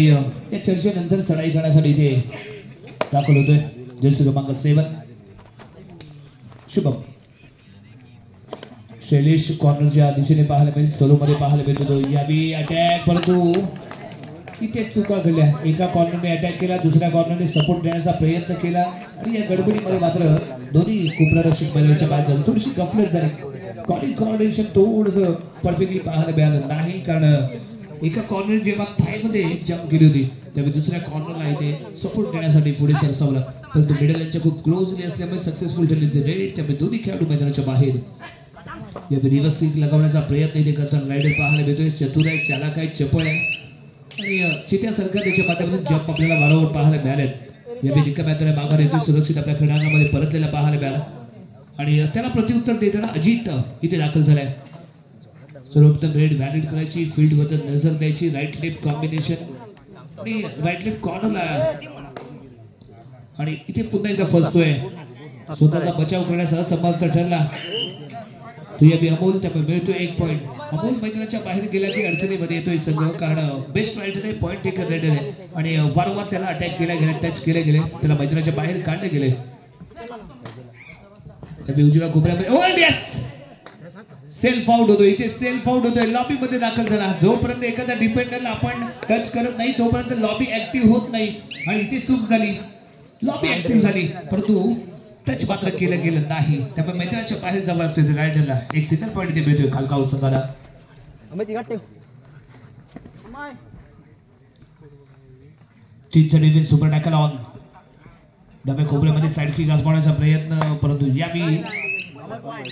या चर्चेनंतर चढाई करण्यासाठी इथे दाखल होतोय जर्सी क्रमांक 7 शुभम शैलेश कॉर्नरच्या दिशेने पाहायला मिळेल सोलो मध्ये पाहायला मिळतो यावी अटॅक परंतु इथे चुका घडल्या एका कॉर्नरने अटॅक केला दुसऱ्या कॉर्नरने सपोर्ट देण्याचा प्रयत्न केला आणि या गडबडीमध्ये मात्र दोन्ही कुपरारक्षक बैलांच्या बाहेर थोडीशी गफलत झाली कोऑर्डिनेशन थोडंसं परफेक्टली पाहायला मिळालं नाही कारण एका कॉर्नर जेव्हा थायमध्ये जंप केली होती त्यामुळे दुसऱ्या कॉर्नरला इथे सपोर्ट देण्यासाठी पुढे सरसावला परंतु मिडल यांच्या खूप क्लोजली असल्यामुळे सक्सेसफुल ठरले रेड त्यामुळे दोन्ही खेळाडू मैदानाच्या बाहेर या रिव्हर्स स्विंग लगावण्याचा प्रयत्न इथे करताना रायडर पाहायला मिळतोय चतुर आहे चालाक आहे चपळ आहे आणि चित्यासारखं त्याच्या माध्यमातून जंप आपल्याला वारंवार पाहायला मिळालेत या रिकाम्या त्याला माघार येतोय सुरक्षित आपल्या खेळांगणामध्ये परतलेला पाहायला मिळाला आणि त्याला प्रत्युत्तर देताना अजित इथे दाखल झालाय सर्वप्रथम रेड व्हॅलिड करायची फील्ड वर नजर द्यायची राईट लेफ्ट कॉम्बिनेशन आणि राईट लेफ्ट कॉर्नरला आणि इथे पुन्हा एकदा फसतोय स्वतःचा बचाव करण्यास असमर्थ ठरला तो या अमोल त्यामुळे मिळतोय 1 पॉईंट अमोल मैदानाच्या बाहेर गेला की अडचणीमध्ये येतोय संघ कारण बेस्ट रायडर आहे पॉईंट टेकर रायडर आहे आणि वारंवार त्याला अटॅक केला गेला टच केले गेले त्याला मैदानाच्या बाहेर काढले गेले त्यामुळे उजव्या कोपऱ्यामध्ये सेल्फ आउट होतो इथे सेल्फ आउट होतोय लॉबी मध्ये दाखल झाला जोपर्यंत एखाद्या डिपेंडरला आपण टच करत नाही तोपर्यंत लॉबी ऍक्टिव्ह होत नाही आणि इथे चूक झाली लॉबी ऍक्टिव्ह झाली परंतु टच मात्र केलं गेलं नाही त्यामुळे मैदानाच्या बाहेर जावं लागतं रायडरला एक सिंगल पॉईंट इथे मिळतोय खालगाव संघाला टीम सुपर टॅकल ऑन डबे कोपऱ्यामध्ये साईड किक आजमावण्याचा प्रयत्न परंतु यावी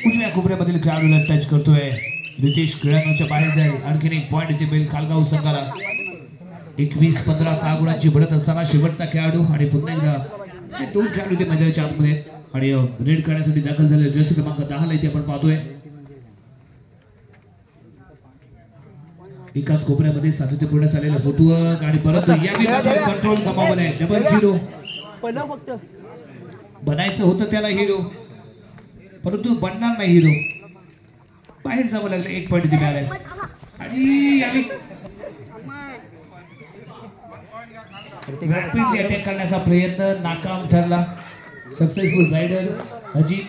उजव्या कोपऱ्यामधील खेळाडूला टच करतोय रितेश खेळाडूच्या बाहेर जाईल आणखीन 1 पॉईंट इथे मिळेल खालगाव संघाला 21-15 6 गुणांची बढ़त असताना शेवटचा खेळाडू आणि पुन्हा एकदा 2 खेळाडू इथे मैदानाच्या आतमध्ये आणि रेड करण्यासाठी दाखल झाले जर्सी क्रमांक 10 ला इथे आपण पाहतोय एकाच कोपऱ्यामध्ये सातत्यपूर्ण चाललेला फुटवर्क आणि परत यावी कंट्रोल गमावलाय डबल 0 पहिला फक्त बनायचं होतं त्याला हिरो परंतु बनणार नाही हिरो बाहेर जावं लागलं 1 पॉईंट इथे मिळालाय आणि यावी रॅपिडली अटॅक करण्याचा प्रयत्न नाकाम ठरला सक्सेसफुल रायडर अजित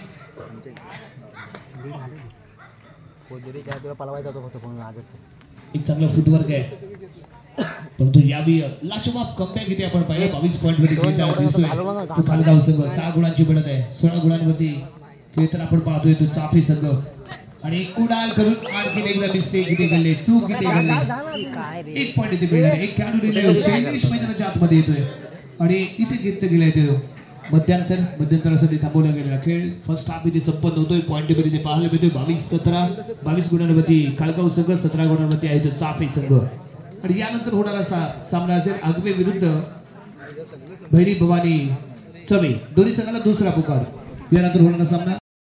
एक चांगला फुटवर्क आहे परंतु यावी लाजवाब कमबॅक इथे आपण पाहिलं 22 पॉईंट वरती खालगाव संघ 6 गुणांची बढ़त आहे 16 गुणांवरती खेळताना आपण पाहतोय तो चाफी संघ आणि कुडाल करून आणखी एकदा मिस्टेक इथे घडले चूक इथे घडली 1 पॉईंट इथे मिळाला एक खेळाडू शैलेश मैदानाच्या आतमध्ये येतोय आणि इथे घेतलं गेलंय ते मध्यंतरासाठी थांबवला गेलेला खेळ फर्स्ट हाफ इथे संपन्न होतोय पॉईंट टेबल इथे पाहायला मिळतोय 22-17 गुणांवरती खालगाव संघ 17 गुणांवरती आहे तो चाफी संघ आणि यानंतर होणारा सामना असेल आगवे विरुद्ध भैरी भवानी चवे दोन्ही संघाला दुसरा पुकार यानंतर होणारा सामना